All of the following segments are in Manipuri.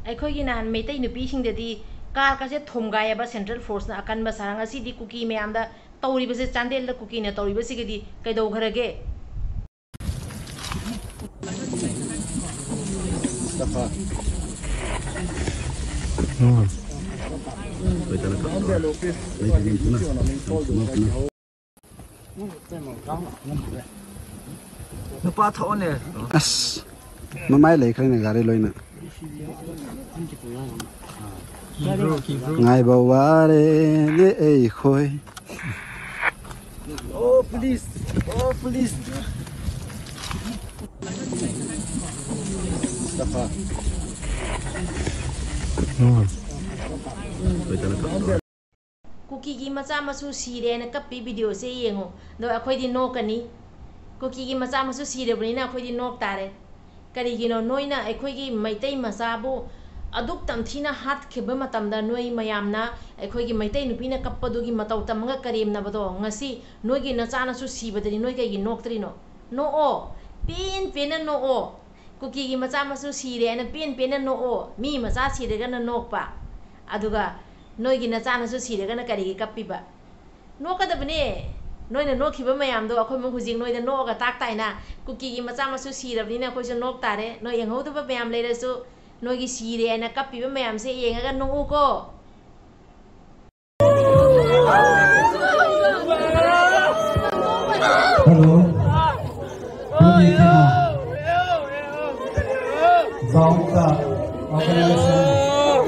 ꯑꯩꯈꯣꯏꯒꯤ ꯅꯍꯥꯟ ꯃꯩꯇꯩ ꯅꯨꯄꯤꯁꯤꯡꯗꯗꯤ ꯀꯥꯔꯀꯁꯦ ꯊꯣꯝꯒꯥꯏꯌꯦꯕ ꯁꯦꯟꯇ꯭ꯔꯦꯜ ꯐꯣꯔꯁꯅ ꯑꯀꯟꯕ ꯁꯥꯔ ꯉꯁꯤꯗꯤ ꯀꯨꯀꯤ ꯃꯌꯥꯝꯗ ꯇꯧꯔꯤꯕꯁꯦ ꯆꯥꯟꯗꯦꯜꯗ ꯀꯨꯀꯤꯅ ꯇꯧꯔꯤꯕꯁꯤꯒꯗꯤ ꯀꯩꯗꯧꯈ꯭ꯔꯒꯦ nupa thone as mamai lei khane gari loina ngai ba ware ne ei khoi oh please Kuki मचा मसू सीरेन कपी वीडियो से येंगो दो अखोइदी नोकनी कुकी मचा मसू सीरेबनीना अखोइदी नोक तारे करिगिनो नोइना अखोइगी मैतै मचाबु अदुक तमथीना हातखेबा मतमदा नोइ मयामना अखोइगी मैतै नुपीना कप्पदुगी मतौ तमंगा करेमनाबदो ngasi नोइगी नचानासु सीबदनी नोइ कैगी नोक्त्रिनो नोओ पेन पेना नोओ कुकी मचा मसू सीरेन पेन पेना नोओ मी मचा सीरेगना नोकपा अदुगा नोइगी नचानासु सीरेगना करिगी कप्पीबा नोकदबने नोइना नोखिबा मयामदो अखोइ मु हुजिक नोइदा नोगा ताकताइना कुकी मचा मसू सीरबनिना अखोइसु नोक तारे नोइ यंगौदबा मयाम लेरसु नोइगी सीरेना कप्पीबा मयाम से येंगागा नोउको hello Zauka organization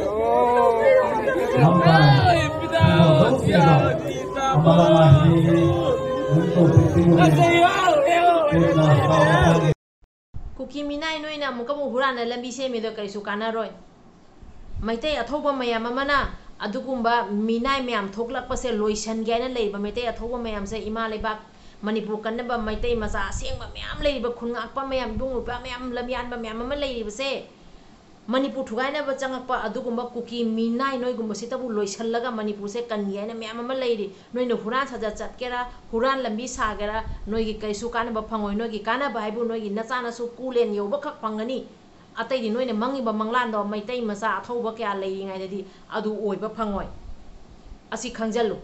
Nampai Zauka Amalamahi untuk bertemu कुकी मिनाई नोइना मुकमु हुराना लंबी सेमेदो करिसु कानारोय मैतै अथौबा मयाम अमना अदुगुम्बा मिनाई मयाम थोकलकपसे लोइसन गैना लेबा मैतै अथौबा मयाम से इमा लेबाक मणिपुर कन्नबा मैतै मचा असेंबा मयाम लेरिबा खुनगाकपा मयाम दुंगुपा मयाम लमियानबा मयाम अमा लेरिबसे मणिपुर थुगाइनाबा चंगकपा अदुगुम्बा कुकी मिनाई नोइगुम्बसितबु लोइसनलगा मणिपुर से कन्याना मयाम अमा लेरि नोइनो हुरान सजा चटकेरा हुरान लंबी सागेरा नोइगी कैसु कानबा फंगोय नोइगी कानबा हाइबु नोइगी नचानासु कुलेन यौबखक फंगनी अतैदि नोइने मंगिबा मंगलानदो मैतै मचा अथौबा क्या लेरिङाइददि अदु ओइबा फंगोय असि खंजलु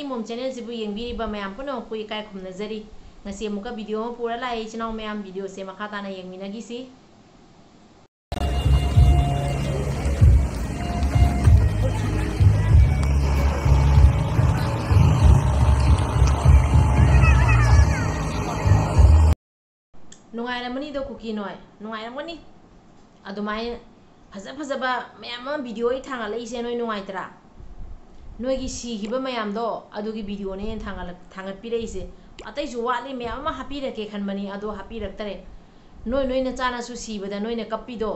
मोम चैनल से येंबीरिबा मयाम पुनो कुई काय खुमनजरी ngasi amuka video ma pura lai chinaw mayam video se makha tana yengminagi si nungairamani do kuki noi nungairamani adumai phajaba mayam ma video I thanga lai se noi nungaitra नोइगी सीगिबा मयामदो अदुगी वीडियो ने थांगत पिरेइसे अतैसु वाटले मयाम मा हापिरके खनबनी अदो हापिरक्तरे नोइ नचानासु सीबदा नोइने कप्पीदो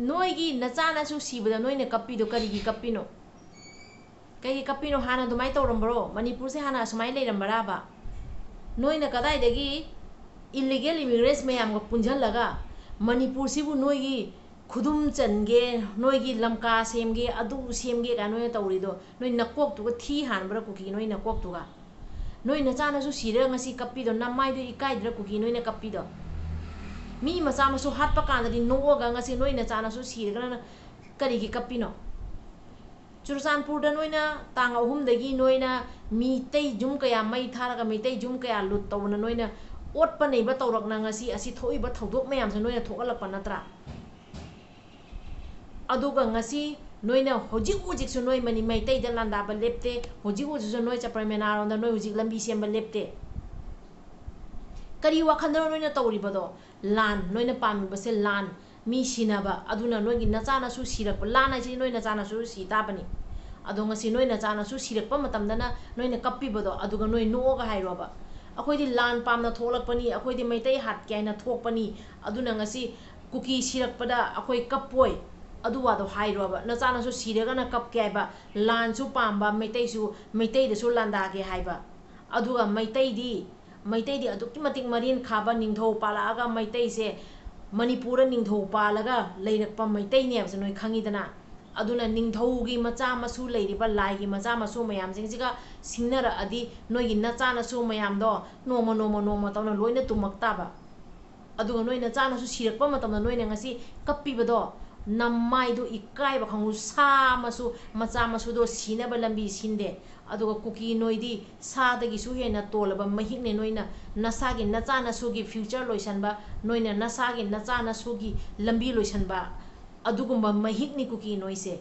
नोइगी नचानासु सीबदा नोइने कप्पीदो करिगी कप्पीनो कई कप्पीनो हाना दुमाइ तौरम्बरो मणिपुर से हाना असुमाइ लेरम्बराबा नोइने कदाइदगी इलीगल इमिग्रेट्स मयामगा पुंझलगा मणिपुर सिबु नोइगी खुदुम चनगे नोइगी लमका सेमगे अदु सेमगे का नोइ तौरिदो नोइ नकोक तुगा थी हानब्रा कुकी नोइ नकोक तुगा नोइ नचानासु सिरे ngasi कप्पीदो नमाइदो इकाइद्रा कुकी नोइ न कप्पीदो मी मचानासु हाटपा कानदि नोगा ngasi नोइ नचानासु सिरगना करिगी कप्पीनो चुरचानपुर दा नोइना तांग अहुमदगी नोइना मीतै जुम कया मै थारगा मीतै जुम कया लुट तौना नोइना ओटपा नैबा तौरकना ngasi असि थोइबा थौदोक मयामसे नोइना थोकलकपा नत्रा अदुगा ngasi noina haujik su noi mani maitai da landa ba lepte haujik su noi chaparmena ronda noi hujik lambi semba lepte kari wakhandro noina tawri bado lan noina pami base lan mi sinaba aduna noi gi nachana su sirak lana ji noi nachana su si tabani ado ngasi noi nachana su sirak pa matam dana noi na kappi bodo aduga noi no ga hai roba akhoi di lan pam na tholak pani akhoi di maitai hat kai na thok pani aduna ngasi kuki sirak pada akhoi kapoi adu wa do hai roba nachana su siraga na kap kai ba lan su pamba maitai da su landa ke hai ba aduga maitai di adukki matik marin khaba ningthau palaga maitai se manipura ningthau palaga leirakpa maitai ne abse noi khangi dana aduna ningthau gi macha masu leiriba lai gi macha masu mayam jingjiga singnara adi noi gi nacha na su mayam do noma tawna loina tumakta ba aduga noi nacha na su sirakpa matamna noi na ngasi kappi bado namai do ikai ba khangu sa masu macha masu do sina ba lambi sinde aduga kuki noi di sa da gi su hena tolaba mahik ne noina nasa gi nacha na su gi future loisan ba noina nasa gi nacha na su gi lambi loisan ba adugumba mahik ni kuki noi se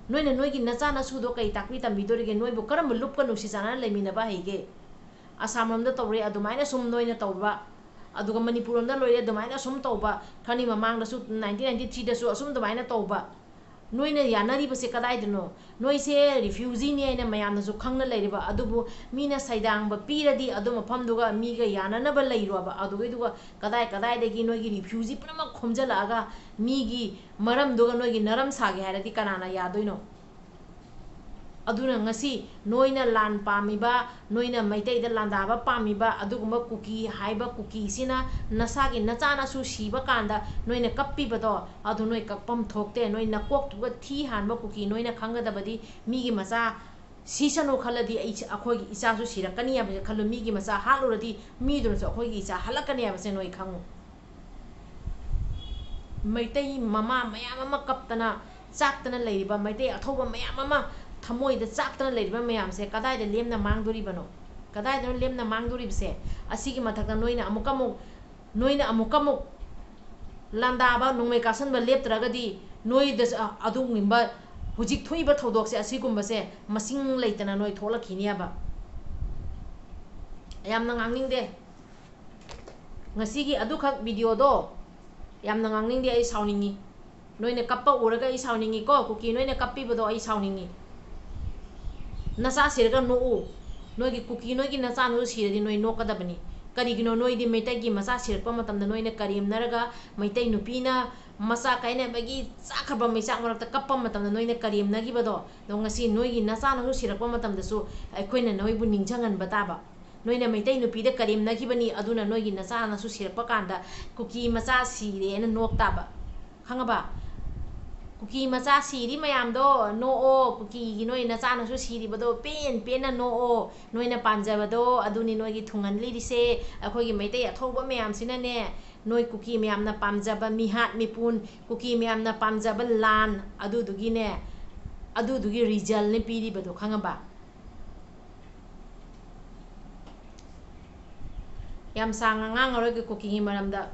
noina noi gi nacha na su do kai takpi tambi do ge noi bu karam lup ka nusi sana lemina ba hege asamram da tawre adumaina sum noina tawba aduga manipuram da loire adumaina sum tawba khani mamang da su 1993 da su asum adumaina tawba noina yanari base kadai dino noi se refugee ni aina mayam na su khangna leiriba adubu mina saidang ba piradi adu mafam duga mi ga yanana ba leiro ba aduga duga kadai de gi noi gi refugee prama khomjala aga mi gi maram duga noi gi naram sage haradi kanana yadoino aduna ngasi noina lan pamiba noina maitai da landaba pamiba aduguma kuki haiba kuki sina nasagi nachana su siba kanda noina kappi bado adu noi kapam thokte noina kok thuga thi hanba kuki noina khangadabadi migi macha sisano khaladi akhoi gi isa su sirakani ya khalu migi macha haluradi mi dun so akhoi gi isa halakani ya se noi khangu maitai mama mayam ama kaptana chaktana leiriba maitai athoba mayam ama thamoi da chaktana leiriba mayam se kadai da lemna mangdori bano kadai da lemna mangdori bse asigi mathakta noina amukamuk landa ba nungme kasan ba leptragadi noi da adu ngimba hujik thoiba thodok se asigumba se masing leitana noi tholakhini ba yamna ngangning de ngasigi adu khak video do yamna ngangning de ai sauningi noina kappa uraga ai sauningi ko kuki noina kappi bodo ai sauningi nasa sirga no noi gi kuki noi gi nasa no siradi noi nokadabani karigino noi di metai gi masa sirpa matamda noi na karim naraga maitai nupina masa kaina bagi chakhaba maisak marakta kappa matamda noi na karim nagi bado no ngasi noi gi nasa no sirpa matamda su aikoina noi bu ningjangan bataba noi na maitai nupi da karim nagi bani aduna noi gi nasa na su sirpa kanda kuki masa sire na noktaba khangaba kuki macha siri mayam do no o kuki gi noi na chana su siri bado pen na no o noi na panja bado aduni noi gi thungan li se akhoi gi maitai athoba mayam sina ne noi kuki mayam na pamja ba mi hat mi pun kuki mayam na pamja ba lan adu dugi ne adu dugi result ne piri bado khangaba yam sang ngang roi gi kuki gi maramda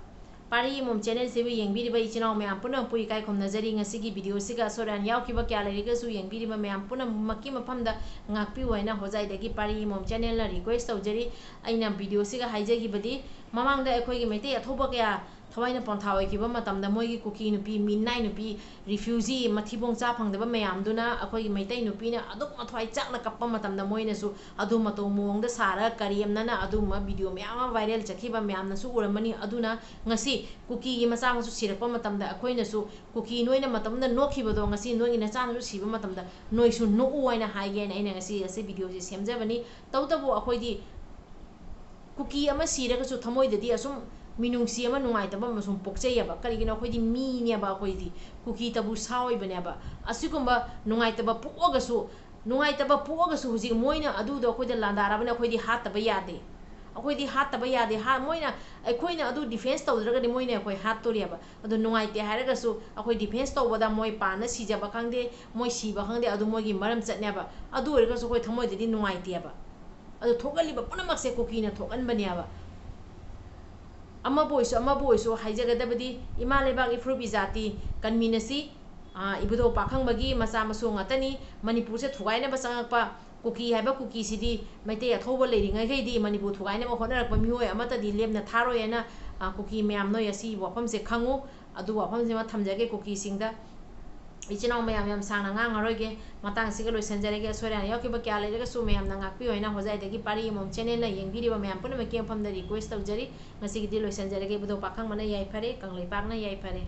pari mom channel se bi yengbiri ba ichina me ampuna pui kai khom nazari ngasi gi video siga soran yaw ki ba kya le ga su yengbiri ba me ampuna makki mafam da ngakpi waina hojai dagi pari mom channel la request tawjari aina video siga haijagi badi mamang da ekhoi gi mete athoba kya thwaina ponthawai ki ba matam da moi gi kuki nupi minnai nupi refugee mathibong cha phangda ba mayam duna akhoi gi maitai nupi na aduk mathwai chakna kappa matam da moi na su adu mato mong da sara kariyam na adu ma video me ama viral chakhi ba mayam na su uramani aduna ngasi kuki gi macha ma su sirakpa matam da akhoi na su kuki noi na matam da nokhi bodo ngasi noi gi na cha na su siba matam da noi su no uaina haige na ina ngasi ase video ji semjabani tawtabu akhoi di kuki ama siraga su thamoi da di asum minungsi ama nungai taba masum pokche yaba kali gina khoi di mi ne ba khoi di kuki tabu sawai bane ba asigumba nungai taba puoga su hujik moina adu do khoi da landara bane khoi di hat taba yade akhoi di hat taba yade ha moina akhoi na adu defense tawdraga di moina khoi hat tori yaba adu nungai te haraga su akhoi defense tawbada moi pa na sijaba khangde moi siba khangde adu moi gi maram chatne ba adu erga su khoi thamoi de di nungai te ba adu thogali ba punamak se kuki na thokan bane ba ama boiso haijagadabadi ima lebak ifrubi jati kanminasi ibudo pakhang bagi macha masu ngatani manipur se thugaina ba sangakpa kuki haiba kuki sidi maite athoba leiringai gaidi manipur thugaina ba honarak pa mioi amata di lemna tharoi ana kuki myam noi asi wafam se khangu ꯑꯗꯨ ꯋꯥꯐꯝꯁꯤꯃ ꯊꯝꯖꯒꯦ ꯀꯨꯀꯤꯁꯤꯡꯗ ꯏꯆꯤꯟꯅꯥꯎ ꯃꯌꯥꯝ ꯌꯥꯝ ꯁꯥꯡꯅ ꯉꯥꯡꯉꯔꯣꯏꯒꯦ ꯃꯇꯥꯡꯁꯤꯒ ꯂꯣꯏꯁꯤꯟꯖꯔꯒꯦ ꯑꯁꯣꯏ ꯑꯔꯥꯟ ꯌꯥꯎꯈꯤꯕ ꯀꯌꯥ ꯂꯩꯔꯒꯁꯨ ꯃꯌꯥꯝꯅ ꯉꯥꯛꯄꯤꯌꯨ ꯍꯥꯏꯅ ꯍꯣꯖꯥꯏꯗꯒꯤ ꯄꯥꯔꯤ ꯑꯃꯃꯝ ꯆꯦꯅꯦꯜꯅ ꯌꯦꯡꯕꯤꯔꯤꯕ ꯃꯌꯥꯝ ꯄꯨꯝꯅꯃꯛꯀꯤ ꯃꯐꯝꯗ ꯔꯤꯀ꯭ꯋꯦꯁ ꯇꯧꯖꯔꯤ ꯉꯁꯤꯒꯤꯗꯤ ꯂꯣꯏꯁꯤꯟꯖꯔꯒꯦ ꯕꯨꯙꯧ ꯄꯥꯈꯪꯕꯅ ꯌꯥꯏꯐꯔꯦ ꯀꯪꯂꯩꯄꯥꯛꯅ ꯌꯥꯏꯐꯔꯦ